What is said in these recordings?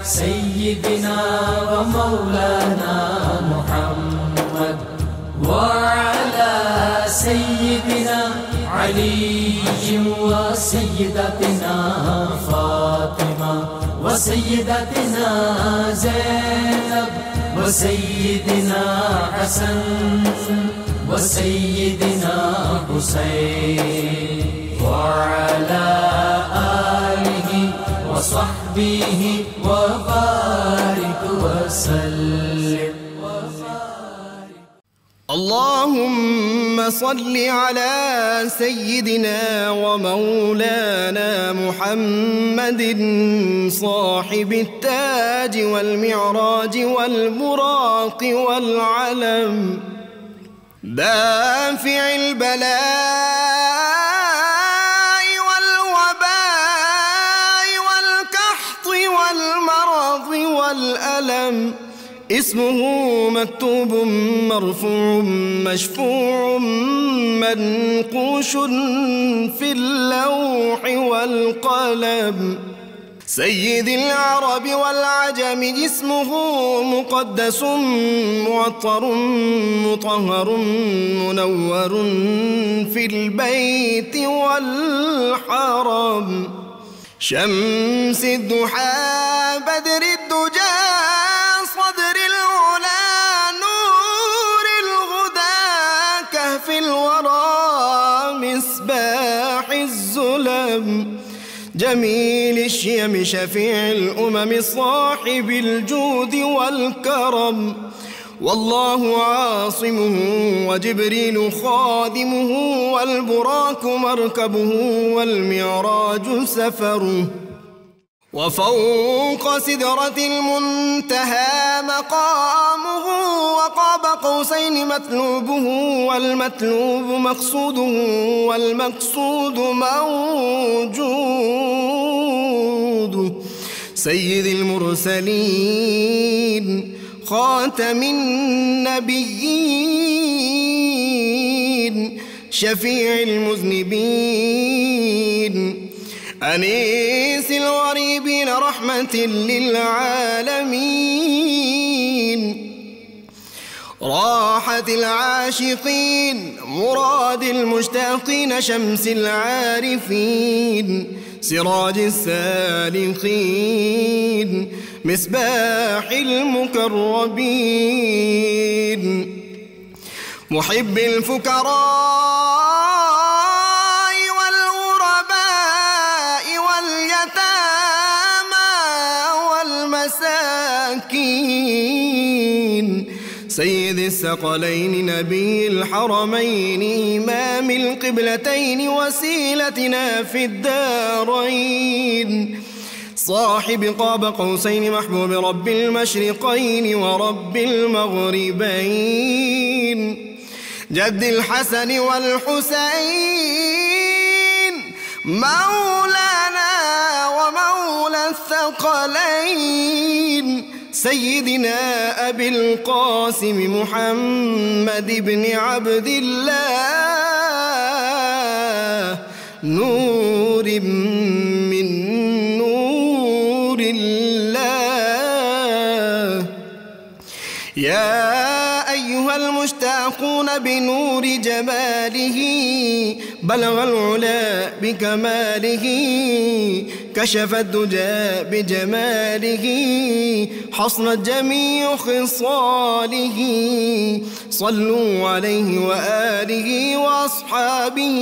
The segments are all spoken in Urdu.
سيدنا ومولانا محمد وعلى سيدنا علي وسيدتنا فاطمة وسيدتنا زينب وسيدنا حسن وسيدنا حسين وعلى آله وصحبه وبارك وسلم. اللهم صل على سيدنا ومولانا محمد صاحب التاج والمعراج والبراق والعلم دافع البلاء والوباء والقحط والمرض والألم اسمه مكتوب مرفوع مشفوع منقوش في اللوح والقلم سيد العرب والعجم جسمه مقدس معطر مطهر منور في البيت والحرم شمس الضحى بدر الدجى صدر العلا نور الهدى كهف الورى مصباح الظلم جميل الشيم شفيع الأمم صاحب الجود والكرم والله عاصمه وجبريل خادمه والبراك مركبه والمعراج سفره وفوق سدرة المنتهى مقامه وقاب قوسين مطلوبه والمطلوب مقصوده والمقصود موجود سيد المرسلين خاتم النبيين شفيع المذنبين أنيس الغريبين رحمة للعالمين راحة العاشقين مراد المشتاقين شمس العارفين سراج السالكين مصباح المقربين محب الفقراء سيد الثقلين نبي الحرمين إمام القبلتين وسيلتنا في الدارين صاحب قاب قوسين محبوب رب المشرقين ورب المغربين جد الحسن والحسين مولانا ومولى الثقلين سيدنا أبي القاسم محمد بن عبد الله نور من نور الله يا أيها المشتاقون بنور جماله بلغ العلا بكماله كشف الدجى بجماله حصنت جميع خصاله صلوا عليه وآله وأصحابه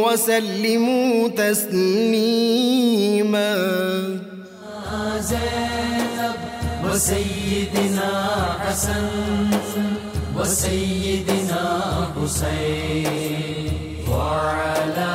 وسلموا تسليما زينب وسيدنا حسن وسيدنا حسين وعلى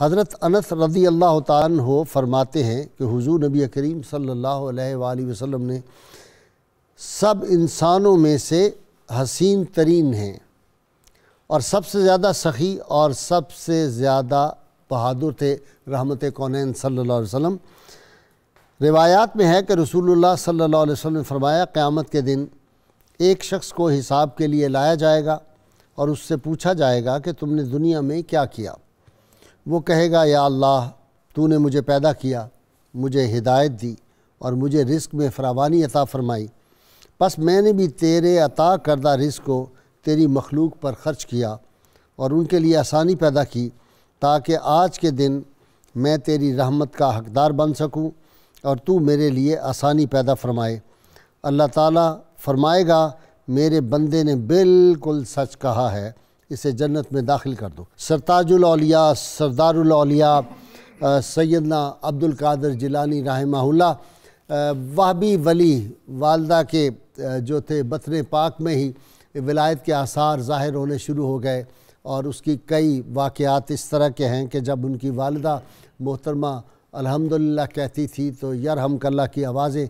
حضرت انس رضی اللہ تعالیٰ عنہ فرماتے ہیں کہ حضور نبی کریم صلی اللہ علیہ وآلہ وسلم نے سب انسانوں میں سے حسین ترین ہیں اور سب سے زیادہ سخی اور سب سے زیادہ بہادر تھے رحمت کونین صلی اللہ علیہ وسلم۔ روایات میں ہے کہ رسول اللہ صلی اللہ علیہ وسلم نے فرمایا قیامت کے دن ایک شخص کو حساب کے لیے لایا جائے گا اور اس سے پوچھا جائے گا کہ تم نے دنیا میں کیا کیا؟ وہ کہے گا یا اللہ تو نے مجھے پیدا کیا، مجھے ہدایت دی اور مجھے رزق میں فراوانی عطا فرمائی، پس میں نے بھی تیرے عطا کردہ رزق کو تیری مخلوق پر خرچ کیا اور ان کے لیے آسانی پیدا کی تاکہ آج کے دن میں تیری رحمت کا حقدار بن سکوں اور تو میرے لیے آسانی پیدا فرمائے۔ اللہ تعالیٰ فرمائے گا میرے بندے نے بالکل سچ کہا ہے، اسے جنت میں داخل کر دو۔ سرتاج الاولیاء سردار الاولیاء سیدنا عبد القادر جیلانی رحمہ اللہ وہابی ولی، والدہ کے جو تھے بطن پاک میں ہی ولایت کے آثار ظاہر ہونے شروع ہو گئے، اور اس کی کئی واقعات اس طرح کے ہیں کہ جب ان کی والدہ محترمہ الحمدللہ کہتی تھی تو یرحمک اللہ کی آوازیں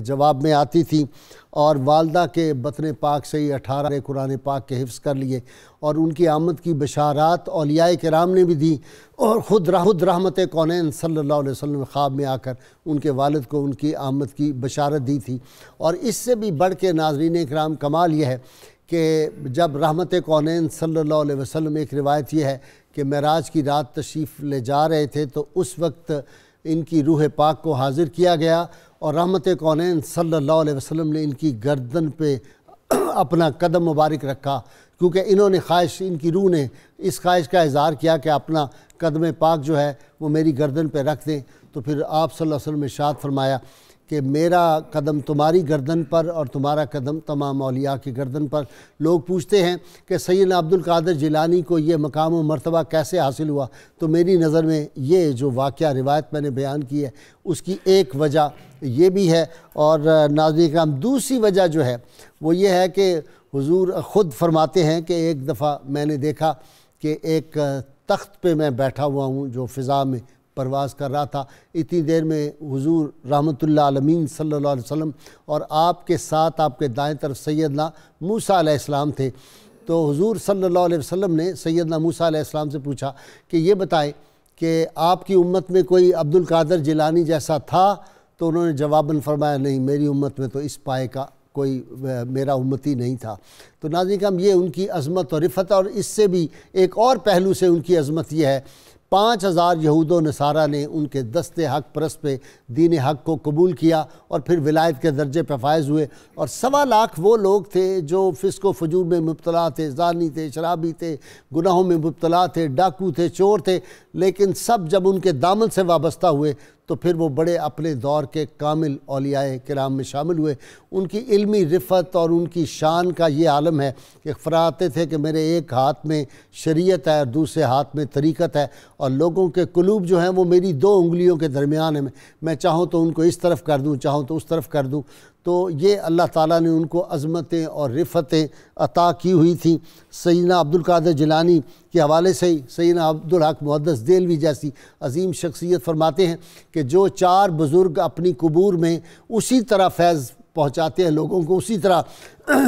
جواب میں آتی تھیں، اور والدہ کے بطن پاک سے ہی 18 قرآن پاک کے حفظ کر لیے، اور ان کی آمد کی بشارات اولیاء کرام نے بھی دی، اور خود رحمت کونین صلی اللہ علیہ وسلم خواب میں آ کر ان کے والد کو ان کی آمد کی بشارت دی تھی۔ اور اس سے بھی بڑھ کے ناظرین کرام کمال یہ ہے کہ جب رحمت کونین صلی اللہ علیہ وسلم، ایک روایت یہ ہے کہ معراج کی رات تشریف لے جا رہے تھے تو اس وقت ان کی روح پاک کو حاضر کیا گیا، اور رحمت کونین صلی اللہ علیہ وسلم نے ان کی گردن پہ اپنا قدم مبارک رکھا، کیونکہ انہوں نے خواہش، ان کی روح نے اس خواہش کا اظہار کیا کہ اپنا قدم پاک جو ہے وہ میری گردن پہ رکھ دیں۔ تو پھر آپ صلی اللہ علیہ وسلم نے ارشاد فرمایا کہ میرا قدم تمہاری گردن پر اور تمہارا قدم تمام اولیاء کی گردن پر۔ لوگ پوچھتے ہیں کہ سیدنا عبد القادر جیلانی کو یہ مقام و مرتبہ کیسے حاصل ہوا؟ تو میری نظر میں یہ جو واقعہ روایت میں نے بیان کی ہے اس کی ایک وجہ یہ بھی ہے، اور ناظرین کرام دوسری وجہ جو ہے وہ یہ ہے کہ حضور خود فرماتے ہیں کہ ایک دفعہ میں نے دیکھا کہ ایک تخت پہ میں بیٹھا ہوا ہوں جو فضا میں پرواز کر رہا تھا، اتنی دیر میں حضور رحمت اللہ عالمین صلی اللہ علیہ وسلم اور آپ کے ساتھ آپ کے دائیں طرف سیدنا موسیٰ علیہ السلام تھے۔ تو حضور صلی اللہ علیہ وسلم نے سیدنا موسیٰ علیہ السلام سے پوچھا کہ یہ بتائیں کہ آپ کی امت میں کوئی عبد القادر جیلانی جیسا تھا؟ تو انہوں نے جواباً فرمایا نہیں، میری امت میں تو اس پائے کا کوئی میرا امتی نہیں تھا۔ تو ناظرین کرام یہ ان کی عظمت اور رفعت، اور اس سے بھی ایک اور پہلو سے ان کی عظمت یہ ہے 5000 یہود و نصارہ نے ان کے دست حق پرست پہ دین حق کو قبول کیا اور پھر ولایت کے درجے پہ فائز ہوئے، اور 1.25 لاکھ وہ لوگ تھے جو فسق و فجور میں مبتلا تھے، زانی تھے، شرابی تھے، گناہوں میں مبتلا تھے، ڈاکو تھے، چور تھے، لیکن سب جب ان کے دامن سے وابستہ ہوئے تو پھر وہ بڑے اپنے دور کے کامل اولیاء کرام میں شامل ہوئے۔ ان کی علمی رفعت اور ان کی شان کا یہ عالم ہے کہ فرماتے تھے کہ میرے ایک ہاتھ میں شریعت ہے اور دوسرے ہاتھ میں طریقت ہے، اور لوگوں کے قلوب جو ہیں وہ میری 2 انگلیوں کے درمیان ہیں، میں چاہوں تو ان کو اس طرف کر دوں، چاہوں تو اس طرف کر دوں۔ تو یہ اللہ تعالیٰ نے ان کو عظمتیں اور رفعتیں عطا کی ہوئی تھیں۔ سیدنا عبد القادر جیلانی کے حوالے سے ہی سیدنا عبدالحق محدث دہلوی جیسی عظیم شخصیت فرماتے ہیں کہ جو 4 بزرگ اپنی قبور میں اسی طرح فیض پہنچاتے ہیں لوگوں کو، اسی طرح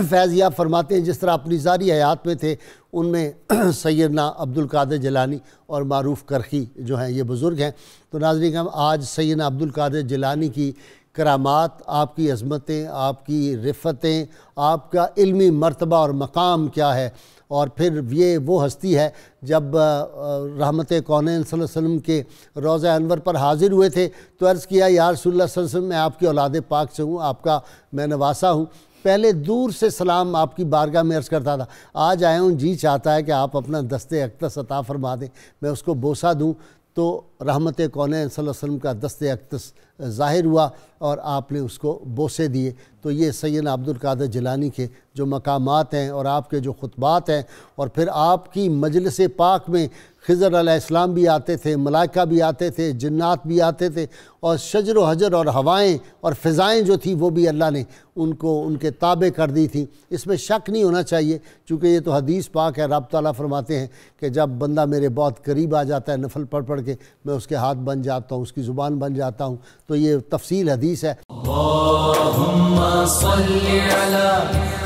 فیض یاب فرماتے ہیں جس طرح اپنی ظاہری حیات میں تھے، ان میں سیدنا عبد القادر جیلانی اور معروف کرخی جو ہیں یہ بزرگ ہیں۔ تو ناظرین ہم آج سیدنا عبد القادر جیلانی کی کرامات، آپ کی عظمتیں، آپ کی رفعتیں، آپ کا علمی مرتبہ اور مقام کیا ہے، اور پھر یہ وہ ہستی ہے جب رحمت کونین صلی اللہ علیہ وسلم کے روضہ انور پر حاضر ہوئے تھے تو عرض کیا یا رسول اللہ صلی اللہ علیہ وسلم میں آپ کی اولاد پاک سے ہوں، آپ کا میں نواسا ہوں۔ پہلے دور سے سلام آپ کی بارگاہ میں عرض کرتا تھا، آج آیا ہوں جی چاہتا ہے کہ آپ اپنا دست اقدس عطا فرما دیں، میں اس کو بوسہ دوں۔ تو رحمت کونین صلی اللہ علیہ وسلم کا دست اقدس ظاہر ہوا اور آپ نے اس کو بوسے دیے۔ تو یہ سیدنا عبد القادر جیلانی کے جو مقامات ہیں اور آپ کے جو خطبات ہیں، اور پھر آپ کی مجلس پاک میں خضر علیہ السلام بھی آتے تھے، ملائکہ بھی آتے تھے، جنات بھی آتے تھے، اور شجر و حجر اور ہوائیں اور فضائیں جو تھیں وہ بھی اللہ نے ان کو ان کے تابع کر دی تھیں۔ اس میں شک نہیں ہونا چاہیے، چونکہ یہ تو حدیث پاک ہے، رب تعالیٰ فرماتے ہیں کہ جب بندہ میرے بہت قریب آ جاتا ہے نفل پڑھ پڑھ کے، میں اس کے ہاتھ بن جاتا ہوں، اس کی زبان بن جاتا ہوں۔ تو یہ تفصیل حدیث ہے۔ اللهم صل على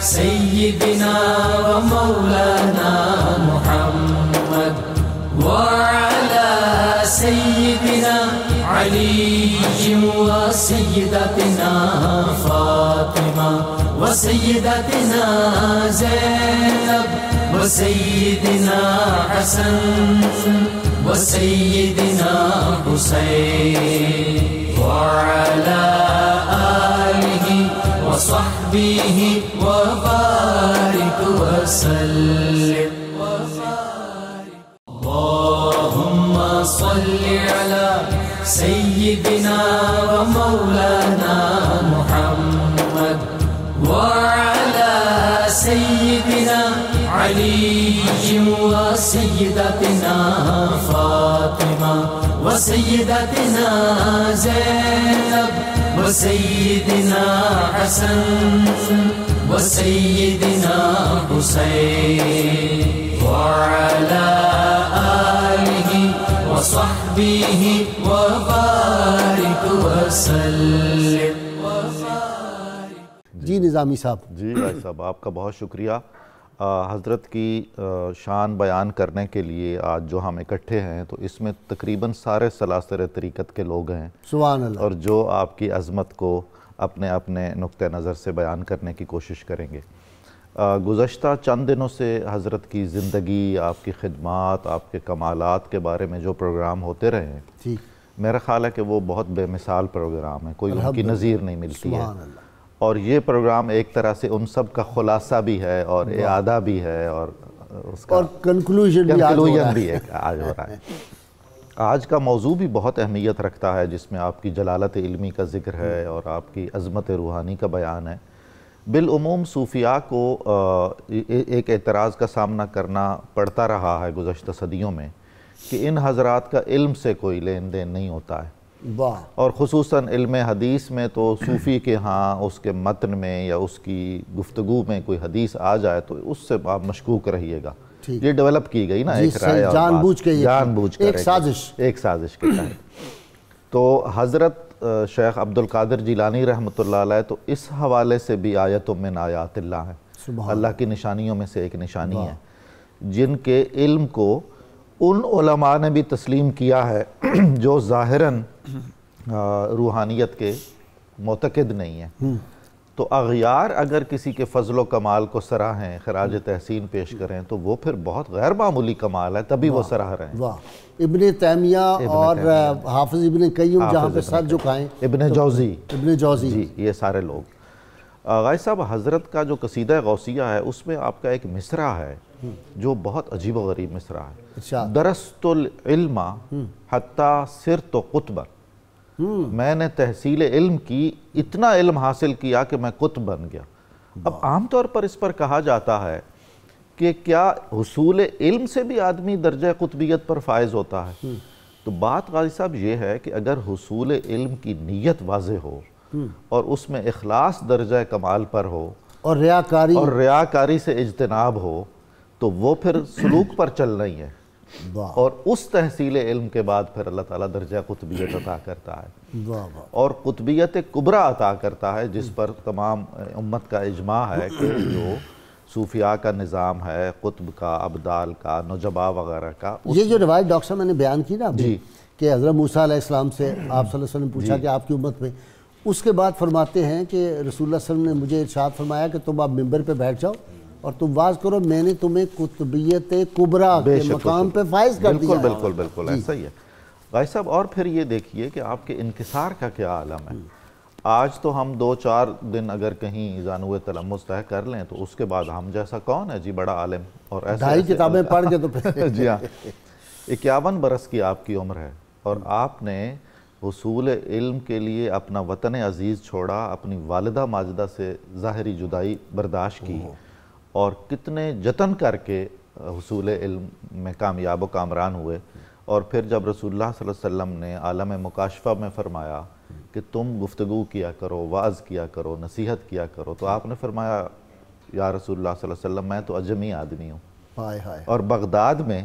سيدنا ومولانا محمد وعلى سيدنا علي وسيدتنا فاطمة وسيدتنا زينب وسيدنا حسن وسيدنا حسين وعلى آله وصحبه وبارك وسلم اللهم صل على سيدنا ومولانا محمد وعلى سيدنا علي وسيدتنا فاطمة وسيدتنا زينب وسيدنا حسن وسيدنا حسين وعلى آله وصحبه وبارك وسلم۔ جی نظامی صاحب۔ جی بھائی صاحب، آپ کا بہت شکریہ۔ حضرت کی شان بیان کرنے کے لیے آج جو ہم اکٹھے ہیں تو اس میں تقریباً سارے سلاسل طریقت کے لوگ ہیں، سبحان اللہ، اور جو آپ کی عظمت کو اپنے اپنے نقطہ نظر سے بیان کرنے کی کوشش کریں گے۔ گزشتہ چند دنوں سے حضرت کی زندگی، آپ کی خدمات، آپ کے کمالات کے بارے میں جو پروگرام ہوتے رہے ہیں، میرا خیال ہے کہ وہ بہت بے مثال پروگرام ہے، کوئی ان کی نظیر نہیں ملتی ہے، اور یہ پروگرام ایک طرح سے ان سب کا خلاصہ بھی ہے اور اعادہ بھی ہے، اور اس کا کنکلوژن بھی آج ہو رہا ہے۔ آج کا موضوع بھی بہت اہمیت رکھتا ہے، جس میں آپ کی جلالت علمی کا ذکر ہے اور آپ کی عظمت روحانی کا بیان ہے۔ بالعموم صوفیاء کو ایک اعتراض کا سامنا کرنا پڑتا رہا ہے گزشتہ صدیوں میں کہ ان حضرات کا علم سے کوئی لین دین نہیں ہوتا ہے، اور خصوصاً علم حدیث میں تو صوفی کے ہاں اس کے متن میں یا اس کی گفتگو میں کوئی حدیث آ جائے تو اس سے آپ مشکوک رہیے گا۔ یہ ڈیولپ کی گئی نا ایک رائے، جان بوجھ کر ایک سازش کے تحت۔ تو حضرت شیخ عبدالقادر جیلانی رحمۃ اللہ علیہ تو اس حوالے سے بھی آیت من آیات اللہ ہے، اللہ کی نشانیوں میں سے ایک نشانی ہے، جن کے علم کو ان علماء نے بھی تسلیم کیا ہے جو ظاہراً روحانیت کے معتقد نہیں ہیں۔ تو اغیار اگر کسی کے فضل و کمال کو سراہیں، خراج تحسین پیش کریں، تو وہ پھر بہت غیر معمولی کمال ہے، تبھی وہ سراہ رہے ہیں۔ ابن تیمیہ اور حافظ ابن قیم جہاں پہ سر جھکائیں، ابن جوزی، جی، یہ سارے لوگ۔ غازی صاحب، حضرت کا جو قصیدہ غوثیہ ہے اس میں آپ کا ایک مصرع ہے جو بہت عجیب و غریب مصرع ہے۔ درست العلم حتی صرت قطبا، میں نے تحصیل علم کی، اتنا علم حاصل کیا کہ میں قطب بن گیا۔ اب عام طور پر اس پر کہا جاتا ہے کہ کیا حصول علم سے بھی آدمی درجہ قطبیت پر فائز ہوتا ہے؟ تو بات غازی صاحب یہ ہے کہ اگر حصول علم کی نیت واضح ہو اور اس میں اخلاص درجہ کمال پر ہو اور ریاکاری سے اجتناب ہو، تو وہ پھر سلوک پر چلنا ہی ہے، اور اس تحصیل علم کے بعد پھر اللہ تعالیٰ درجہ قطبیت عطا کرتا ہے، اور قطبیت کبریٰ عطا کرتا ہے، جس پر تمام امت کا اجماع ہے کہ جو صوفیاء کا نظام ہے، قطب کا، ابدال کا، نجبا وغیرہ کا۔ یہ جو روایت ڈاکٹر صاحب میں نے بیان کی نا کہ حضرت موسیٰ علیہ السلام سے آپ صلی اللہ علیہ وسلم نے پوچھا کہ آپ کی امت میں، اس کے بعد فرماتے ہیں کہ رسول اللہ صلی اللہ علیہ وسلم نے مجھے ارشاد فرمایا کہ تم اب ممبر پہ بیٹھ جاؤ اور تم واز کرو، میں نے تمہیں قطبیت کبریٰ کے مقام پہ فائز کر دیا۔ بالکل ایسا ہی ہے غازی صاحب۔ اور پھر یہ دیکھیے کہ آپ کے انکسار کا کیا عالم ہے۔ آج تو ہم 2-4 دن اگر کہیں زانوِ تلمس طے کر لیں تو اس کے بعد ہم جیسا کون ہے جی بڑا عالم، اور ایسے 2.5 کتابیں پڑھ کے تو پھر جی ہاں، 51 برس کی آپ کی عمر ہے، اور آپ نے حصول علم کے لیے اپنا وطن عزیز چھوڑا، اپنی والدہ ماجدہ سے ظاہری جدائی برداشت کی، اور کتنے جتن کر کے حصول علم میں کامیاب و کامران ہوئے، اور پھر جب رسول اللہ صلی اللہ علیہ وسلم نے عالم مکاشفہ میں فرمایا کہ تم گفتگو کیا کرو، واعظ کیا کرو، نصیحت کیا کرو، تو آپ نے فرمایا یا رسول اللہ صلی اللہ علیہ وسلم میں تو عجمی آدمی ہوں، اور بغداد میں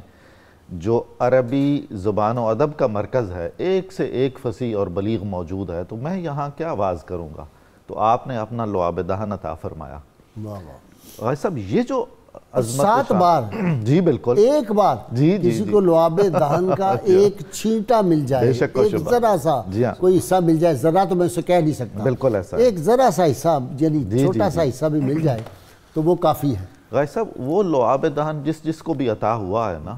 جو عربی زبان و ادب کا مرکز ہے، ایک سے ایک فصیح اور بلیغ موجود ہے، تو میں یہاں کیا واعظ کروں گا؟ تو آپ نے اپنا لعاب دہن عطا فرمایا۔ بھائی صاحب یہ جو عظمت 7 بار جی بالکل ایک بار کسی کو لعاب دہن کا ایک چھینٹا مل جائے، ایک ذرا سا کوئی حصہ مل جائے، ذرا تو میں اسے کہہ نہیں سکتا، بالکل ایسا ایک ذرا سا حصہ یعنی چھوٹا سا حصہ بھی مل جائے تو وہ کافی ہے۔ غازی صاحب وہ لعاب دہن جس کو بھی عطا ہوا ہے نا،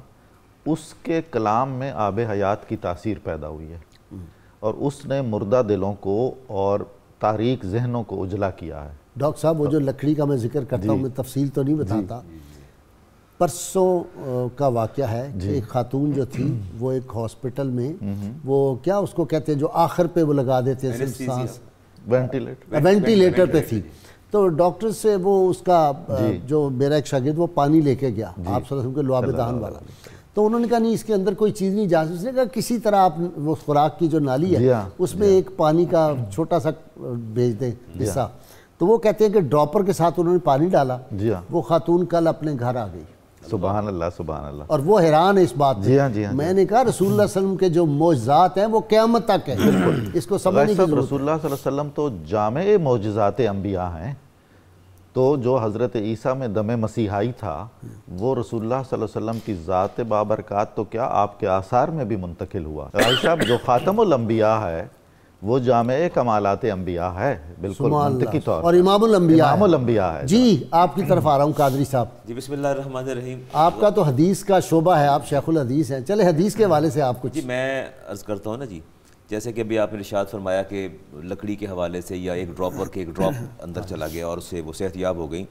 اس کے کلام میں آب حیات کی تاثیر پیدا ہوئی ہے، اور اس نے مردہ دلوں کو اور تاریک ذہنوں کو اجلا کیا ہے۔ ڈاکٹر صاحب وہ جو لکڑی کا میں ذکر کرتا ہوں، میں تفصیل تو نہیں بتاتا، پرسوں کا واقعہ ہے کہ ایک خاتون جو تھی وہ ایک ہاسپٹل میں، وہ کیا اس کو کہتے ہیں جو آخر پہ وہ لگا دیتے ہیں سانس، وینٹیلیٹر پہ تھی، تو ڈاکٹر سے وہ اس کا جو میرا ایک شاگرد وہ پانی لے کے گیا آپ صلی اللہ علیہ وسلم کے لعاب دہن والا، تو انہوں نے کہا نہیں اس کے اندر کوئی چیز نہیں جا سکتی، اس نے کہا کسی طرح آپ وہ خوراک کی جو نالی ہے اس میں ایک پانی کا چھوٹا سا بھیج دیں حصہ، تو وہ کہتے ہیں کہ ڈراپر کے ساتھ انہوں نے پانی ڈالا، وہ خاتون کل اپنے گھر آ گئی۔ سبحان اللہ سبحان اللہ۔ اور وہ حیران ہے اس بات سے۔ میں نے کہا رسول اللہ صلی اللہ علیہ وسلم کے جو معجزات ہیں وہ قیامت تک ہیں، اس کو سمجھنے کی ضرورت ہے۔ رسول اللہ صلی اللہ علیہ وسلم تو جامع معجزات انبیاء ہیں، تو جو حضرت عیسیٰ میں دم مسیحائی تھا وہ رسول اللہ صلی اللہ علیہ وسلم کی ذات بابرکات تو کیا آپ کے آثار میں بھی منتقل ہوا۔ غازی صاحب جو خاتم الانبیاء ہے وہ جامع کمالات انبیاء ہے، بالکل منطقی طور اور امام الانبیاء ہے۔ جی آپ کی طرف آ رہا ہوں قادری صاحب جی، بسم اللہ الرحمن الرحیم۔ آپ کا تو حدیث کا شعبہ ہے، آپ شیخ الحدیث ہیں، چلے حدیث کے حوالے سے آپ کچھ۔ جی میں عرض کرتا ہوں نا جی، جیسے کہ ابھی آپ نے ارشاد فرمایا کہ لکڑی کے حوالے سے یا ایک ڈراپر کے ایک ڈراپ اندر چلا گیا اور اس سے وہ صحت یاب ہو گئی،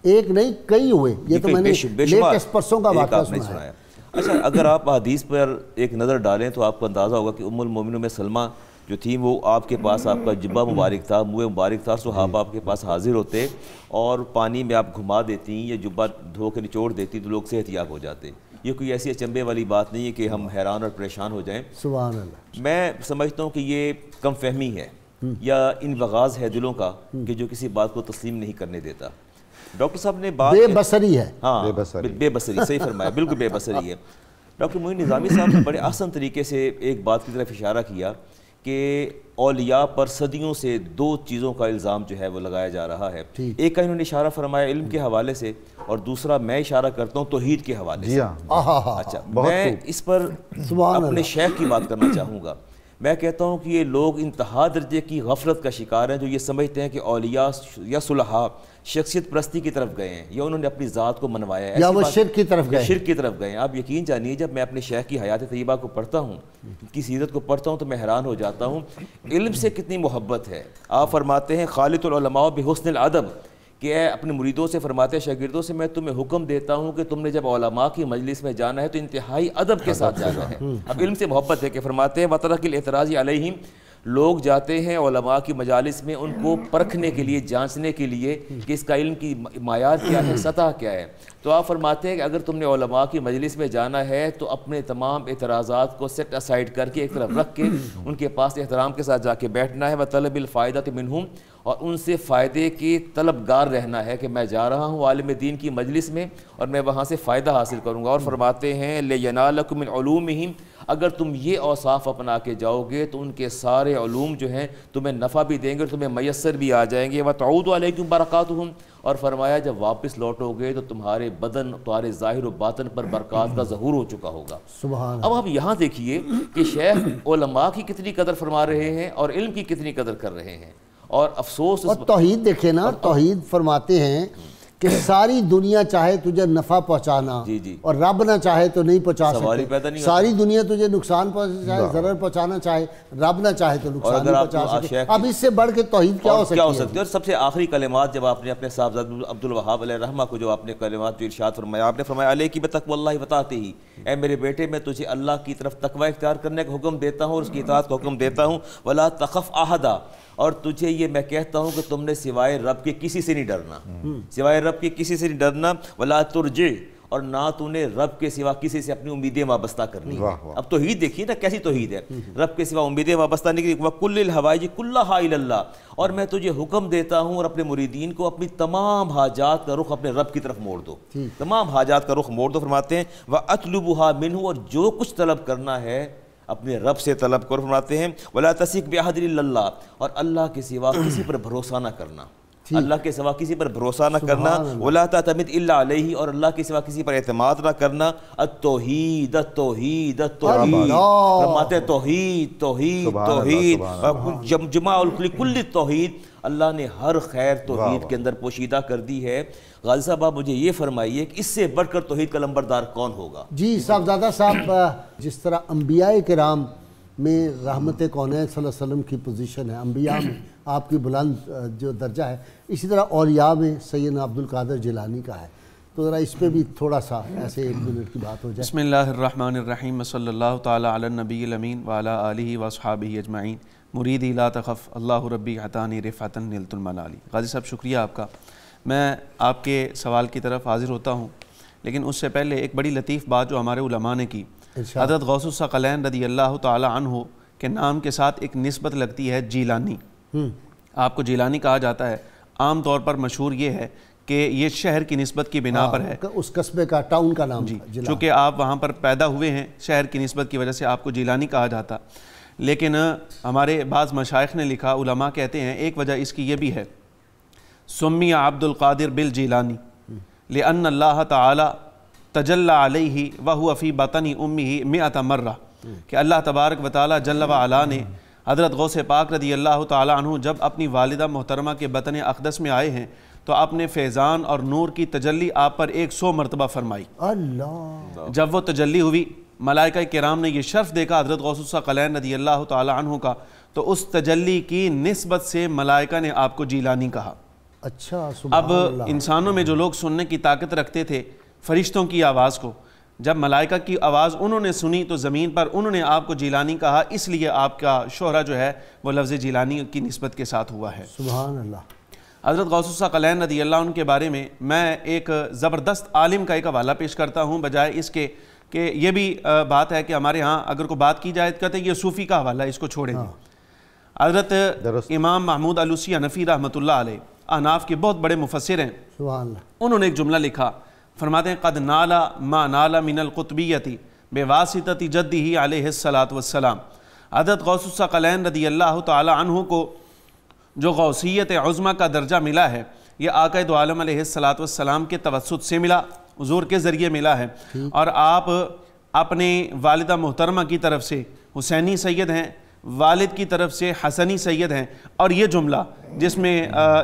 ایک نہیں کئی ہوئے، یہ تو میں نے لیٹسٹ پرسوں کا واقعہ سنا ہے۔ اچھا اگر آپ حدیث پر ایک نظر ڈالیں تو آپ کو اندازہ ہوگا کہ ام المومنین میں سلمہ جو تھی وہ آپ کے پاس، آپ کا جبہ مبارک تھا، منہ مبارک تھا، صحابہ آپ کے پاس حاضر ہوتے اور پانی میں آپ گھما دیتی یا جبہ دھو کے نچوڑ دیتی تو لوگ صحت یاب ہو جاتے۔ یہ کوئی ایسی اچنبے والی بات نہیں ہے کہ ہم حیران اور پریشان ہو جائیں۔ سبحان اللہ۔ میں سمجھتا ہوں کہ یہ کم فہمی ہے یا انبغاض ہے دلوں کا کہ جو کسی بات کو تسلیم نہیں کرنے دیتا۔ ڈاکٹر صاحب نے بات بے بصری ہے، ہاں بے بصری، صحیح فرمایا، بالکل بے بصری ہے۔ ڈاکٹر معین نظامی صاحب نے بڑے آسان طریقے سے ایک بات کی طرف اشارہ کیا کہ اولیاء پر صدیوں سے 2 چیزوں کا الزام جو ہے وہ لگایا جا رہا ہے۔ ایک کا انہوں نے اشارہ فرمایا علم کے حوالے سے، اور دوسرا میں اشارہ کرتا ہوں توحید کے حوالے سے۔ اچھا میں اس پر اپنے شیخ کی بات کرنا چاہوں گا۔ میں کہتا ہوں کہ یہ لوگ انتہا درجے کی غفلت کا شکار ہیں جو یہ سمجھتے ہیں کہ اولیاء یا صلحاء شخصیت پرستی کی طرف گئے ہیں یا انہوں نے اپنی ذات کو منوایا ہے، یا وہ شرک کی طرف گئے، شرک کی طرف گئے ہیں۔ آپ یقین جانیے جب میں اپنے شیخ کی حیات طیبہ کو پڑھتا ہوں، ان کی سیرت کو پڑھتا ہوں تو میں حیران ہو جاتا ہوں علم سے کتنی محبت ہے۔ آپ فرماتے ہیں خالط العلماء بحسن الادب، کہ اے اپنے مریدوں سے فرماتے ہیں شاگردوں سے میں تمہیں حکم دیتا ہوں کہ تم نے جب علماء کی مجلس میں جانا ہے تو انتہائی ادب کے ساتھ جانا ہے۔ اب علم سے محبت ہے کہ فرماتے ہیں وَتَرَكِ الْاعْتِرَاضِ عَلَيْهِمْ، لوگ جاتے ہیں علماء کی مجالس میں ان کو پرکھنے کے لیے، جانچنے کے لیے کہ اس کا علم کی معیار کیا ہے، سطح کیا ہے۔ تو آپ فرماتے ہیں کہ اگر تم نے علماء کی مجلس میں جانا ہے تو اپنے تمام اعتراضات کو سیٹ اسائڈ کر کے ایک طرف رکھ کے ان کے پاس احترام کے ساتھ جا کے بیٹھنا ہے، وَطَلَبِ الْفَائِدَةِ مِنْهُمْ، اور ان سے فائدے کی طلبگار رہنا ہے کہ میں جا رہا ہوں عالم دین کی مجلس میں اور میں وہاں سے فائدہ حاصل کروں گا۔ اور فرماتے ہیں لِيَنَالَكُم مِّن عُلُومِهِمْ، اگر تم یہ اوصاف اپنا کے جاؤ گے تو ان کے سارے علوم جو ہیں تمہیں نفع بھی دیں گے اور تمہیں میسر بھی آ جائیں گے۔ وَتَعُودُ عَلَيْكُمْ بَرَكَاتُهُمْ، اور فرمایا جب واپس لوٹو گے تو تمہارے بدن، تمہارے ظاہر و باطن پر برکات کا ظہور ہو چکا ہوگا۔ سبحان اب آپ یہاں دیکھیے کہ شیخ علماء کی کتنی قدر فرما رہے ہیں اور علم کی کتنی قدر کر رہے ہیں، اور افسوس اور توحید دیکھیں نا، توحید فرماتے ہیں کہ ساری دنیا چاہے تجھے نفع پہنچانا اور رب نہ چاہے تو نہیں پہنچا سکتے، ساری دنیا تجھے نقصان پہنچانا چاہے، ضرر پہنچانا چاہے، رب نہ چاہے تو نقصان نہیں پہنچا سکتے۔ اب اس سے بڑھ کے توحید کیا ہو سکتی ہے؟ اور سب سے آخری کلمات جب آپ نے اپنے صاحبزاد عبدالوہاب علیہ الرحمہ کو جو آپ نے کلمات جو ارشاد فرمایا، آپ نے فرمایا علیک بتقوی اللہ وطاعتہ، اے میرے بیٹے میں تجھے اللہ کی طرف تقوی اختیار کرنے کا حکم دیتا ہوں اور اس کی اطاعت کا حکم دیتا ہوں، ولا تخف احدا، اور تجھے یہ میں کہتا ہوں کہ تم نے سوائے رب کے کسی سے نہیں ڈرنا، سوائے رب کے کسی سے نہیں ڈرنا، ولا ترجع، اور نہ تو نے رب کے سوا کسی سے اپنی امیدیں وابستہ کرنی ہیں۔ اب توحید دیکھیے نا کیسی توحید ہے، رب کے سوا امیدیں وابستہ نہیں کرنی۔ وَكُلِّ الْحَوَائِجِ كُلَّهَا إِلَى اللَّهِ، اور میں تجھے حکم دیتا ہوں اور اپنے مریدین کو اپنی تمام حاجات کا رخ اپنے رب کی طرف موڑ دو، تمام حاجات کا رخ موڑ دو۔ فرماتے ہیں وَأَطْلُبُهَا مِنْهُ، اور جو کچھ طلب کرنا ہے اپنے رب سے طلب کرو۔ فرماتے ہیں وَلَا تَثِقْ بِأَحَدٍ إِلَّا اللَّهِ، اور اللہ کے سوا کسی پر بھروسہ نہ کرنا، اللہ کے سوا کسی پر بھروسہ نہ کرنا۔ وَلَا تَعْتَمِدْ إِلَّا عَلَيْهِ، اور اللہ کے سوا کسی پر اعتماد نہ کرنا۔ التوحید التوحید التوحید، فرماتے ہیں توحید توحید توحید، جمع لکل التوحید، اللہ نے ہر خیر توحید کے اندر پوشیدہ کر دی ہے۔ غازی صاحب آپ مجھے یہ فرمائیے کہ اس سے بڑھ کر توحید کا لمبردار کون ہوگا؟ جی صاحبزادہ صاحب، جس طرح انبیاء کرام میں رحمت کونین صلی اللہ علیہ وسلم کی پوزیشن ہے، انبیاء میں آپ کی بلند جو درجہ ہے، اسی طرح اولیاء میں سیدنا عبد القادر جیلانی کا ہے، تو ذرا اس پہ بھی تھوڑا سا ایسے 1 منٹ کی بات ہو جائے۔ بسم اللہ الرحمن الرحیم، صلی اللہ تعالی علی النبی الامین وعلی آلہ واصحابہ اجمعین۔ مریدی لا تخف، اللہ ربی عطانی رفعتا نلت المنالی۔ غازی صاحب شکریہ آپ کا۔ میں آپ کے سوال کی طرف حاضر ہوتا ہوں، لیکن اس سے پہلے ایک بڑی لطیف بات جو ہمارے علماء نے کی، حضرت غوث الثقلین رضی اللہ تعالی عنہ کے نام کے ساتھ ایک نسبت لگتی ہے جیلانی، آپ کو جیلانی کہا جاتا ہے۔ عام طور پر مشہور یہ ہے کہ یہ شہر کی نسبت کی بنا پر ہے، اس قصبے کا ٹاؤن کا نام، چونکہ آپ وہاں پر پیدا ہوئے ہیں، شہر کی نسبت کی وجہ سے آپ کو جیلانی کہا جاتا۔ لیکن ہمارے بعض مشائخ نے لکھا، علماء کہتے ہیں ایک وجہ اس کی یہ بھی ہے، سمی عبد القادر بالجیلانی لأن اللہ تعالی تجلی علیہ وہو فی بطن امہ 100 مرہ، کہ اللہ تبارک و تعالی جل وعلا نے حضرت غوث پاک رضی اللہ تعالی عنہ جب اپنی والدہ محترمہ کے بطن اقدس میں آئے ہیں تو اپنے فیضان اور نور کی تجلی آپ پر 100 مرتبہ فرمائی۔ اللہ، جب وہ تجلی ہوئی، ملائکہ کرام نے یہ شرف دیکھا حضرت غوث الثقلین رضی اللہ تعالی عنہ کا، تو اس تجلی کی نسبت سے ملائکہ نے آپ کو جیلانی کہا۔ اچھا، اب انسانوں میں جو لوگ سننے کی طاقت رکھتے تھے فرشتوں کی آواز کو، جب ملائکہ کی آواز انہوں نے سنی تو زمین پر انہوں نے آپ کو جیلانی کہا، اس لیے آپ کا شہرہ جو ہے وہ لفظ جیلانی کی نسبت کے ساتھ ہوا ہے۔ سبحان اللہ۔ حضرت غوث الثقلین رضی اللہ عنہ کے بارے میں ایک زبردست عالم کا ایک حوالہ پیش کرتا ہوں، بجائے اس کے کہ یہ بھی بات ہے کہ ہمارے ہاں اگر کوئی بات کی جائے تو کہتے ہیں یہ صوفی کا حوالہ ہے، اس کو چھوڑیں گے۔ حضرت امام محمود علوسی حنفی رحمۃ اللہ علیہ احناف کے بہت بڑے مفسر ہیں، سبحان اللہ، انہوں نے ایک جملہ لکھا، فرماتے ہیں قد نالا ما نالا من القطبیتی بواسطۃ جدہ علیہ الصلاۃ والسلام۔ حضرت غوث الثقلین رضی اللہ تعالی عنہ کو جو غوثیت عظمیٰ کا درجہ ملا ہے، یہ آقا دو عالم علیہ الصلاۃ والسلام کے توسط سے ملا، حضور کے ذریعے ملا ہے، اور آپ اپنے والدہ محترمہ کی طرف سے حسینی سید ہیں، والد کی طرف سے حسنی سید ہیں، اور یہ جملہ جس میں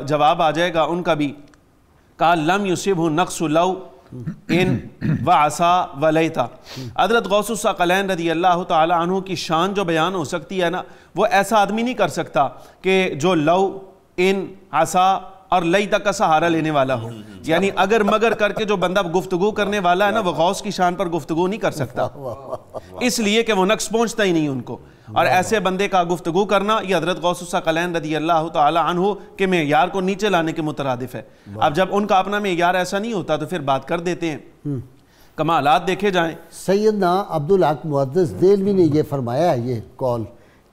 جواب آ جائے گا ان کا بھی، کہا لم یصبہ نقص لو ان وعصا ولیتا۔ حضرت غوث الثقلین رضی اللہ تعالی عنہ کی شان جو بیان ہو سکتی ہے نا، وہ ایسا آدمی نہیں کر سکتا کہ جو لو ان عصا اور لیتا کا سہارا لینے والا ہو، یعنی اگر مگر کر کے جو بندہ گفتگو کرنے والا ہے نا، وہ غوث کی شان پر گفتگو نہیں کر سکتا، اس لیے کہ وہ نقص پہنچتا ہی نہیں ان کو، اور ایسے بندے کا گفتگو کرنا یہ حضرت غوث الثقلین رضی اللہ تعالی عنہ کے معیار کو نیچے لانے کے مترادف ہے۔ اب جب ان کا اپنا معیار ایسا نہیں ہوتا تو پھر بات کر دیتے ہیں، کمالات دیکھے جائیں۔ سیدنا عبدالحق محدث دہلوی نے یہ فرمایا ہے، یہ قول،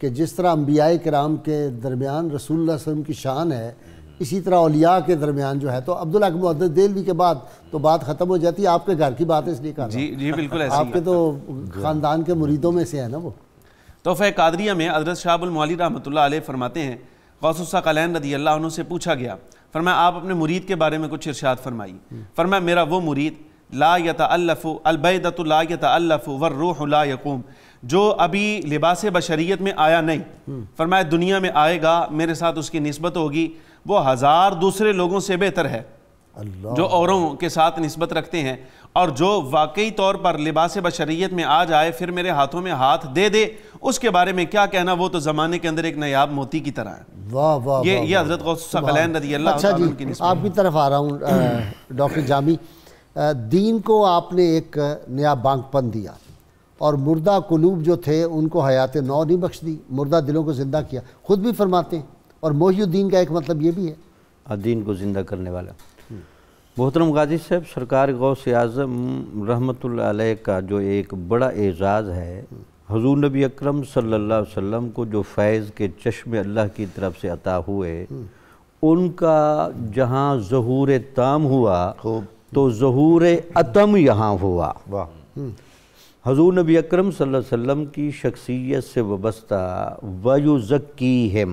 کہ جس طرح انبیاء کرام کے درمیان رسول اللہ صلی اللہ علیہ وسلم کی شان ہے، اسی طرح اولیاء کے درمیان جو ہے، تو عبدالحق محدث دہلوی کے بعد تو بات ختم ہو جاتی ہے۔ آپ کے گھر کی بات ہے اس لیے کہا، جی بالکل ایسا، آپ کے تو خاندان کے مریدوں میں سے ہے نا وہ۔ تحفہ قادریہ میں حضرت شاہ المعالی رحمۃ اللہ علیہ فرماتے ہیں، غوث الثقلین رضی اللہ عنہ سے پوچھا گیا، فرمایا آپ اپنے مرید کے بارے میں کچھ ارشاد فرمائی۔ فرمایا میرا وہ مرید لا یتألف البیدۃ لا یتألف والروح لا یقوم، جو ابھی لباس بشریت میں آیا نہیں، فرمایا دنیا میں آئے گا، میرے ساتھ اس کی نسبت ہوگی، وہ 1000 دوسرے لوگوں سے بہتر ہے جو اوروں کے ساتھ نسبت رکھتے ہیں، اور جو واقعی طور پر لباس بشریت میں آ جائے پھر میرے ہاتھوں میں ہاتھ دے دے، اس کے بارے میں کیا کہنا، وہ تو زمانے کے اندر ایک نایاب موتی کی طرح ہے۔ واہ واہ، یہ حضرت غوث الثقلین رضی اللہ اچھا عنہ جی، کی نسبت۔ آپ کی طرف آ رہا ہوں ڈاکٹر جامی، دین کو آپ نے ایک نیا بانگ پن دیا، اور مردہ قلوب جو تھے ان کو حیات نو نہیں بخش دی، مردہ دلوں کو زندہ کیا، خود بھی فرماتے ہیں، اور محی الدین کا ایک مطلب یہ بھی ہے دین کو زندہ کرنے والا۔ محترم غازی صاحب، سرکار غوث اعظم رحمۃ اللہ علیہ کا جو ایک بڑا اعزاز ہے، حضور نبی اکرم صلی اللہ علیہ وسلم کو جو فیض کے چشمے اللہ کی طرف سے عطا ہوئے، ان کا جہاں ظہور تام ہوا تو ظہور اتم یہاں ہوا۔ حضور نبی اکرم صلی اللہ علیہ وسلم کی شخصیت سے وابستہ وَيُزَكِّيهِمْ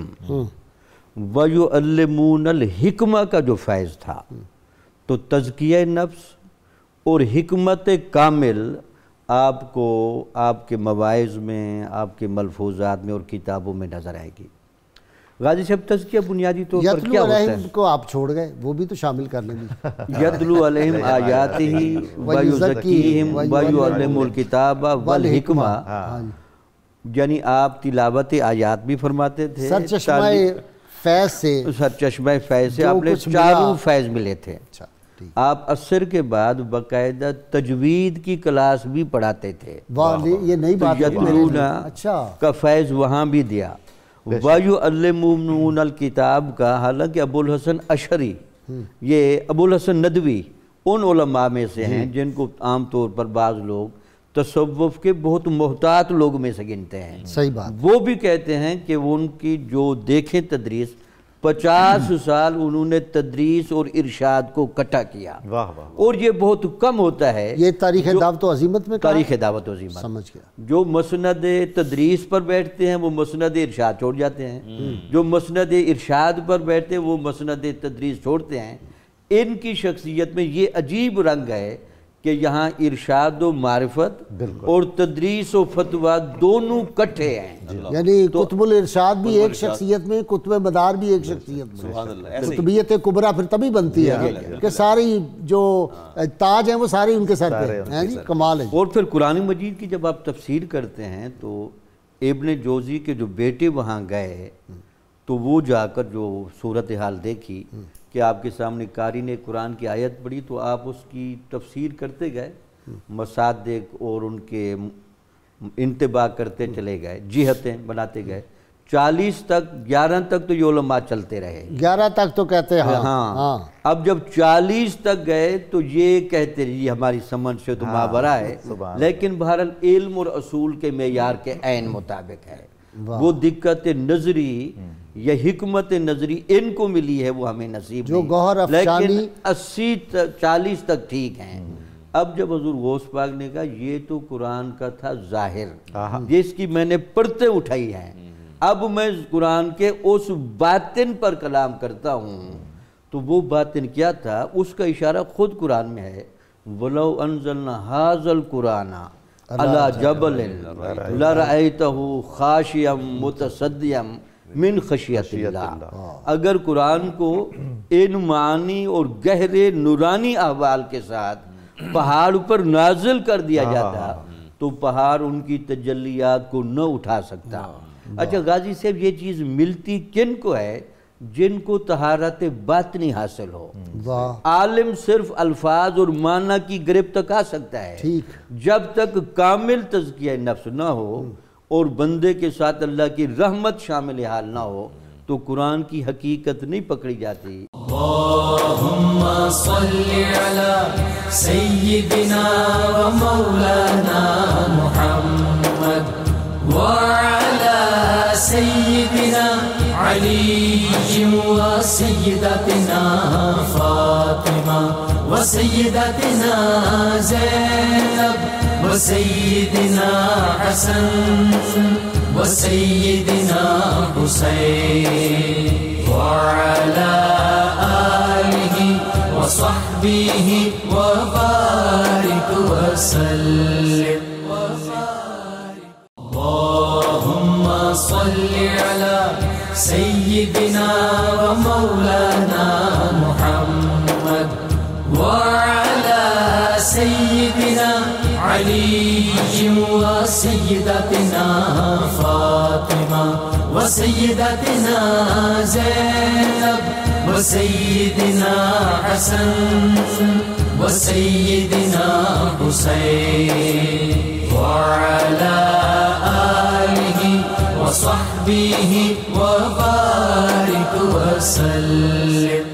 وَيُعَلِّمُونَ الْحِكْمَةَ کا جو فیض تھا، تو تزکیہ نفس اور حکمت کامل آپ کو آپ کے مواعظ میں، آپ کے ملفوظات میں اور کتابوں میں نظر آئے گی۔ غازی صاحب، تزکیہ بنیادی طور پر کیا ہوتا ہے؟ یتلو علیہم کو آپ چھوڑ گئے، وہ بھی تو شامل کر لیں گے۔ یتلو علیہم آیاتہ ویزکیہم ویعلمہم الکتاب والحکمہ، یعنی آپ تلاوت آیات بھی فرماتے تھے، سرچشمہ فیض سے، سرچشمہ فیض سے آپ نے چاروں فیض ملے تھے۔ آپ عصر کے بعد باقاعدہ تجوید کی کلاس بھی پڑھاتے تھے، یہ نئی بات ہے۔ اچھا کا فیض وہاں بھی دیا۔ وَيُعَلِّمُونَ الْكِتاب کا، حالانکہ ابو الحسن اشعری، یہ ابو الحسن ندوی ان علماء میں سے ہیں جن کو عام طور پر بعض لوگ تصوف کے بہت محتاط لوگ میں سے گنتے ہیں۔ صحیح بات۔ وہ بھی کہتے ہیں کہ ان کی جو دیکھیں تدریس، 50 سال انہوں نے تدریس اور ارشاد کو کٹا کیا، اور یہ بہت کم ہوتا ہے۔ یہ تاریخ دعوت و عظیمت میں تاریخ دعوت و عظیمت سمجھ گیا۔ جو مسند تدریس پر بیٹھتے ہیں وہ مسند ارشاد چھوڑ جاتے ہیں، جو مسند ارشاد پر بیٹھتے ہیں وہ مسند تدریس چھوڑتے ہیں۔ ان کی شخصیت میں یہ عجیب رنگ ہے کہ یہاں ارشاد و معرفت اور تدریس و فتویٰ دونوں کٹھے ہیں، یعنی قطب الارشاد بھی ایک شخصیت میں، قطب مدار بھی ایک شخصیت میں۔ قطبیت کبریٰ پھر تبھی بنتی ہے کہ ساری جو تاج ہیں وہ سارے ان کے سر پہ ہیں۔ کمال ہے۔ اور پھر قرآن مجید کی جب آپ تفسیر کرتے ہیں تو ابن جوزی کے جو بیٹے وہاں گئے تو وہ جا کر جو صورتحال دیکھی کہ آپ کے سامنے قاری نے قرآن کی آیت پڑھی تو آپ اس کی تفسیر کرتے گئے، مصادق اور ان کے انتباہ کرتے چلے گئے، جہتیں بناتے گئے۔ 40 تک 11 تک تو یہ علماء چلتے رہے، 11 تک تو کہتے ہیں ہاں۔ اب جب 40 تک گئے تو یہ کہتے یہ ہماری سمجھ سے تو ماورا ہے، لیکن بہرحال علم اور اصول کے معیار کے عین مطابق ہے۔ وہ دقت نظری یا حکمت نظری ان کو ملی ہے وہ ہمیں نصیب جو گوہر افشانی، لیکن 40 تک ٹھیک ہیں۔ اب جب حضور غوث پاک نے کہا یہ تو قرآن کا تھا ظاہر، جس کی میں نے پڑھتے اٹھائی ہیں، اب میں قرآن کے اس باطن پر کلام کرتا ہوں، تو وہ باطن کیا تھا اس کا اشارہ خود قرآن میں ہے۔ وَلَوْ أَنزَلْنَا هَذَا الْقُرْآنَ عَلَى جَبَلٍ لَرَأَيْتَهُ خَاشِعًا مُتَصَدِّعًا من خشیت اللہ، اگر قرآن کو ان معانی اور گہرے نورانی احوال کے ساتھ پہاڑ پر نازل کر دیا جاتا تو پہاڑ ان کی تجلیات کو نہ اٹھا سکتا۔ اچھا غازی صاحب، یہ چیز ملتی کن کو ہے؟ جن کو طہارت باطنی حاصل ہو۔ عالم صرف الفاظ اور معنی کی گرفت تک آ سکتا ہے، جب تک کامل تزکیہ نفس نہ ہو اور بندے کے ساتھ اللہ کی رحمت شامل حال نہ ہو تو قرآن کی حقیقت نہیں پکڑی جاتی۔ اللہم صلی علی سیدنا و مولانا محمد وعلی سیدنا علی و سیدتنا فاطمہ و سیدتنا زینب و سیدنا حسن و سیدنا حسین وعلی آلہ و صحبہ و بارک وسلم۔ اللہم صلی علی سیدنا و مولانا محمد وعلی سیدنا علی و سیدتنا فاطمہ و سیدتنا زینب و سیدنا حسن و سیدنا حسین وعلی آلہ و صحبہ و بارک وسلم۔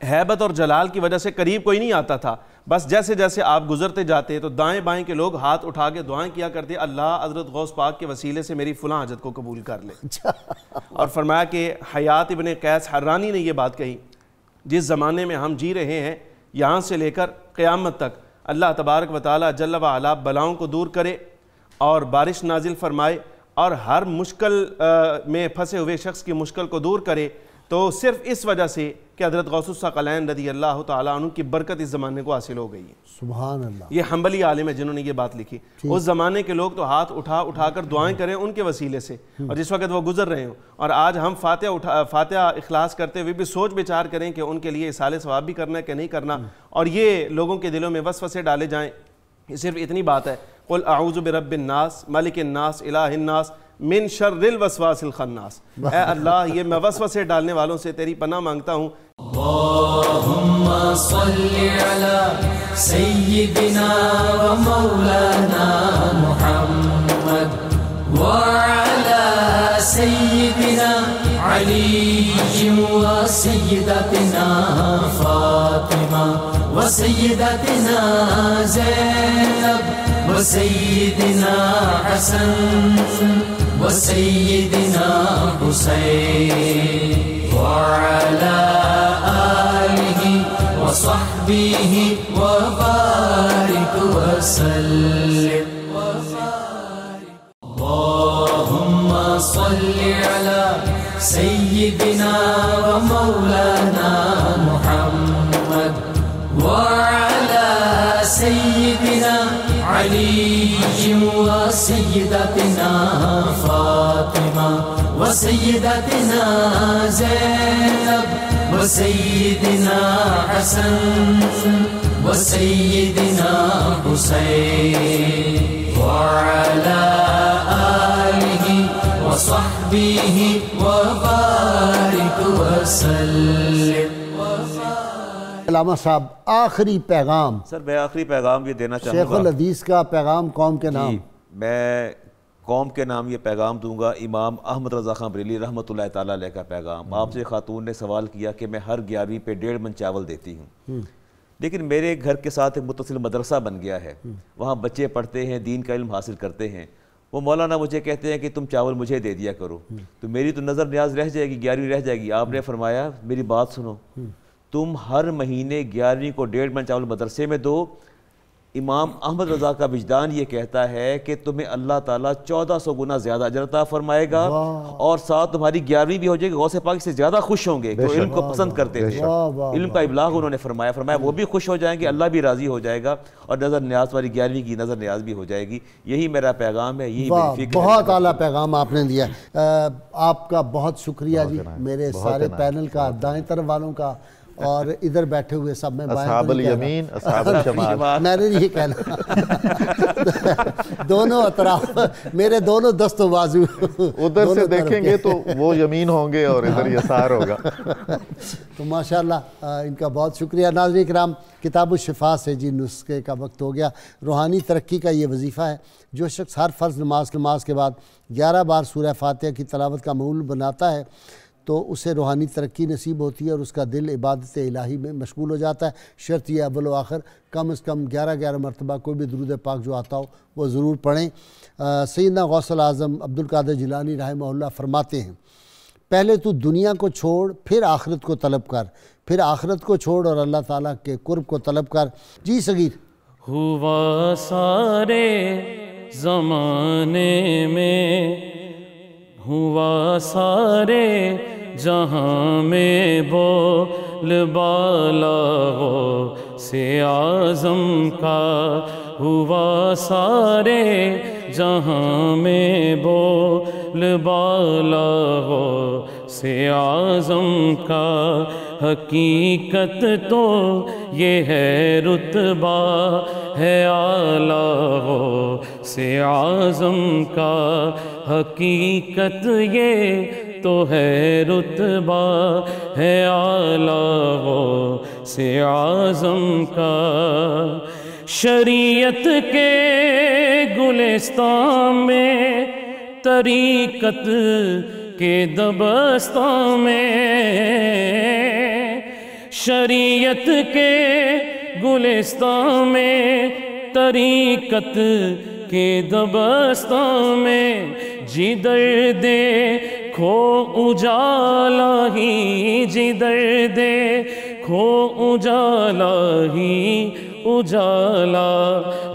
ہیبت اور جلال کی وجہ سے قریب کوئی نہیں آتا تھا، بس جیسے جیسے آپ گزرتے جاتے تو دائیں بائیں کے لوگ ہاتھ اٹھا کے دعائیں کیا کرتے، اللہ حضرت غوث پاک کے وسیلے سے میری فلاں حاجت کو قبول کر لے۔ اور فرمایا کہ حیات ابن قیس حرانی نے یہ بات کہی، جس زمانے میں ہم جی رہے ہیں یہاں سے لے کر قیامت تک اللہ تبارک و تعالیٰ جل و علا بلاؤں کو دور کرے اور بارش نازل فرمائے اور ہر مشکل میں پھنسے ہوئے شخص کی مشکل کو دور کرے، تو صرف اس وجہ سے کہ حضرت غوث الثقلین رضی اللہ تعالیٰ عنہ کی برکت اس زمانے کو حاصل ہو گئی ہے۔ سبحان اللہ۔ یہ حنبلی عالم ہے جنہوں نے یہ بات لکھی، اس زمانے کے لوگ تو ہاتھ اٹھا کر دعائیں کریں ان کے وسیلے سے، اور جس وقت وہ گزر رہے ہوں، اور آج ہم فاتحہ اخلاص کرتے ہوئے بھی سوچ بچار کریں کہ ان کے لیے اصال ثواب بھی کرنا ہے کہ نہیں کرنا، اور یہ لوگوں کے دلوں میں وسوسے ڈالے جائیں۔ یہ صرف اتنی بات ہے، قل اعوذ برب الناس ملک الناس الہ الناس من شر الوسواس الخناس، اے اللہ یہ میں وسوسے ڈالنے والوں سے تیری پناہ مانگتا ہوں۔ اللہم صلی علی سیدنا و مولانا محمد وعلی سیدنا علی و سیدتنا فاطمہ و سیدتنا زینب و سیدنا حسن وسيدنا حسين وعلى آله وصحبه وبارك وسلم اللهم صل على سيدنا ومولانا محمد وعلى سيدنا علي وسيدتنا فاطمة وسيدتنا زينب وسيدنا حسن وسيدنا حسين وعلى آله وصحبه وبارك وسلم۔ علامہ صاحب آخری پیغام، سر میں آخری پیغام یہ دینا چاہوں گا، شیخ الحدیث کا پیغام قوم کے نام۔ میں قوم کے نام یہ پیغام دوں گا، امام احمد رضا خان بریلوی رحمۃ اللہ تعالیٰ علیہ کا پیغام۔ آپ سے خاتون نے سوال کیا کہ میں ہر 11ویں پہ 1.5 من چاول دیتی ہوں، لیکن میرے گھر کے ساتھ ایک متصل مدرسہ بن گیا ہے، وہاں بچے پڑھتے ہیں، دین کا علم حاصل کرتے ہیں، وہ مولانا مجھے کہتے ہیں کہ تم چاول مجھے دے دیا کرو، تو میری تو نظر نیاز رہ جائے گی، 11ویں رہ جائے گی۔ آپ نے فرمایا میری بات سنو، تم ہر مہینے 11ویں کو 1.5 من چاول مدرسے میں دو۔ امام احمد رضا کا وجدان یہ کہتا ہے کہ تمہیں اللہ تعالیٰ 1400 گنا زیادہ اجر عطا فرمائے گا، اور ساتھ تمہاری 11ویں بھی ہو جائے گی، غوث پاک سے زیادہ خوش ہوں گے، تو علم کو پسند کرتے تھے، علم کا ابلاغ انہوں نے فرمایا وہ بھی خوش ہو جائیں گے، اللہ بھی راضی ہو جائے گا، اور نظر نیاز تمہاری 11ویں کی نظر نیاز بھی ہو جائے گی۔ یہی میرا پیغام ہے، یہی میری فکر ہے۔ بہت اعلیٰ پیغام آپ نے دیا، آپ کا بہت شکریہ جی، میرے سارے پینل کا، دائیں طرف والوں کا، اور ادھر بیٹھے ہوئے سب میں اصحاب الیمین اصحاب الشمال، میں نے یہ کہنا دونوں اطراف میرے دونوں دست و بازو ادھر سے دیکھیں گے تو وہ یمین ہوں گے اور ادھر یسار ہوگا۔ تو ماشاءاللہ ان کا بہت شکریہ۔ ناظرین کرام، کتاب الشفا سے جی نسخے کا وقت ہو گیا۔ روحانی ترقی کا یہ وظیفہ ہے، جو شخص ہر فرض نماز کے بعد 11 بار سورہ فاتحہ کی تلاوت کا معمول بناتا ہے تو اسے روحانی ترقی نصیب ہوتی ہے، اور اس کا دل عبادت الہی میں مشغول ہو جاتا ہے۔ شرط یہ اول و آخر کم از کم 11 مرتبہ کوئی بھی درود پاک جو آتا ہو وہ ضرور پڑھیں۔ سیدنا غوث الاعظم عبدالقادر جیلانی رحمہ اللہ فرماتے ہیں، پہلے تو دنیا کو چھوڑ، پھر آخرت کو طلب کر، پھر آخرت کو چھوڑ اور اللہ تعالیٰ کے قرب کو طلب کر۔ جی صغیر۔ ہوا سارے زمانے میں، ہوا سارے جہاں میں بول بالا غوث اعظم کا، ہوا سارے جہاں میں بول بالا غوث اعظم کا، حقیقت تو یہ ہے رتبہ ہے اعلیٰ غوث اعظم کا، حقیقت یہ تو ہے رتبہ ہے اعلیٰ غوث اعظم کا۔ شریعت کے گلستان میں، طریقت کے دبستان میں، شریعت کے گلستان میں، طریقت کے دبستان میں، جدھر دیکھو اجالا ہی، جدھر دیکھو اجالا ہی اجالا،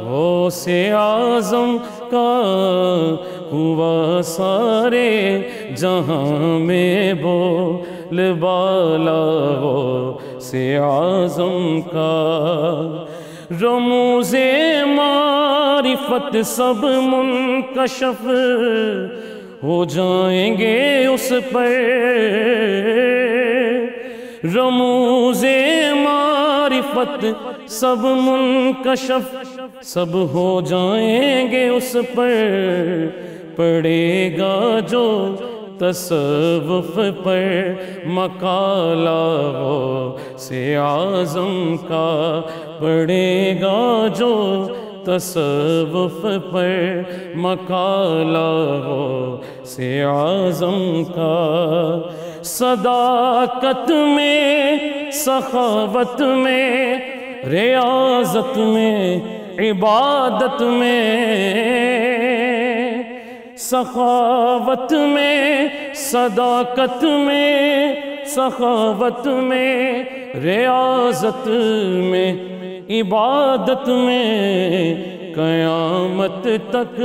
غوث اعظم کا ہوا سارے جہاں میں بول بالا، غوث اعظم کا رموز معرفت سب منکشف ہو جائیں گے اس پر، رموز معرفت سب منکشف سب ہو جائیں گے اس پر، پڑے گا جو تصوف پر مقالہ غوث اعظم کا، پڑے گا جو تصوف پر مقالہ غوث اعظم کا، صداقت میں، سخاوت میں، ریاضت میں، عبادت میں، سخاوت میں، صداقت میں، سخاوت میں، ریاضت میں، عبادت میں، قیامت تک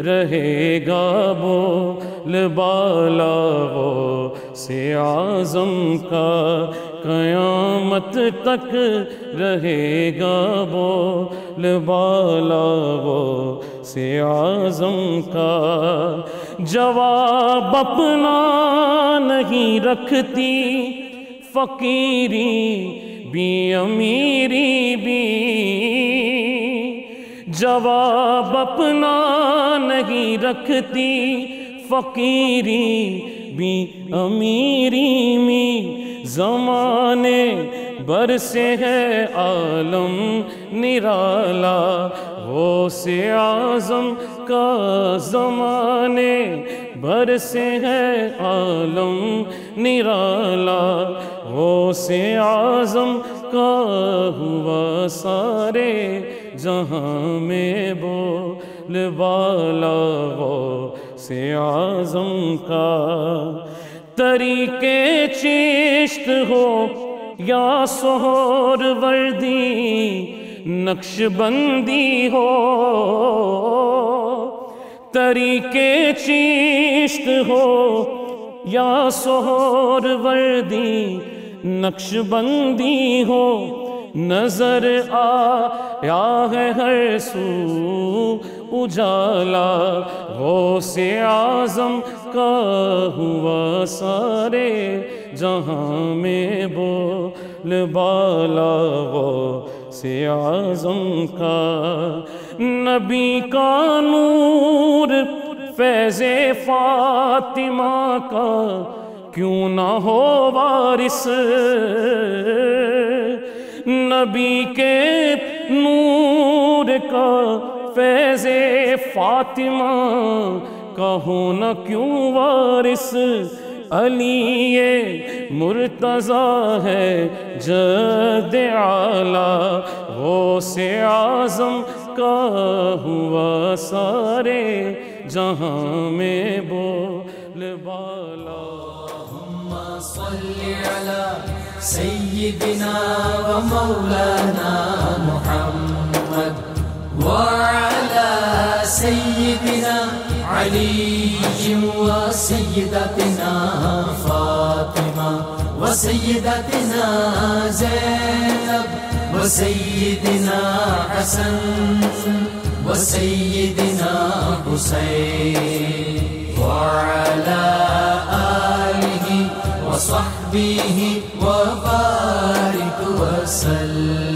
رہے گا بول بالا غوث اعظم کا، قیامت تک رہے گا بول بالا غوث اعظم کا، جواب اپنا نہیں رکھتی فقیری بھی امیری بھی، جواب اپنا نہیں رکھتی فقیری بھی امیری میں، زمانے بر سے ہے عالم نرالا غوث اعظم کا، زمانے بر سے ہے عالم نرالا غوث اعظم کا، ہوا سارے جہاں میں بول بالا غوث اعظم کا، طریقے چشت ہو یا سہور وردی نقش بندی ہو، طریقے چشت ہو یا سہور وردی نقش بندی ہو، نظر آیا ہے ہر سو اجالا غوث اعظم کا، ہوا سارے جہاں میں بول بالا غوث اعظم کا، نبی کا نور فیض فاطمہ کا کیوں نہ ہو وارث، نبی کے نور کا فیض فاطمہ کا ہونا کیوں وارث، علی مرتضیٰ ہے جد اعلیٰ غوث اعظم کا، ہوا سارے جہاں میں بول بالا۔ اللهم صل على سيدنا ومولانا محمد وعلى سيدنا علي وسيدتنا فاطمة وسيدتنا زينب وسيدنا حسن وسيدنا حسين وعلى آله وصحبه وبارك وسلم۔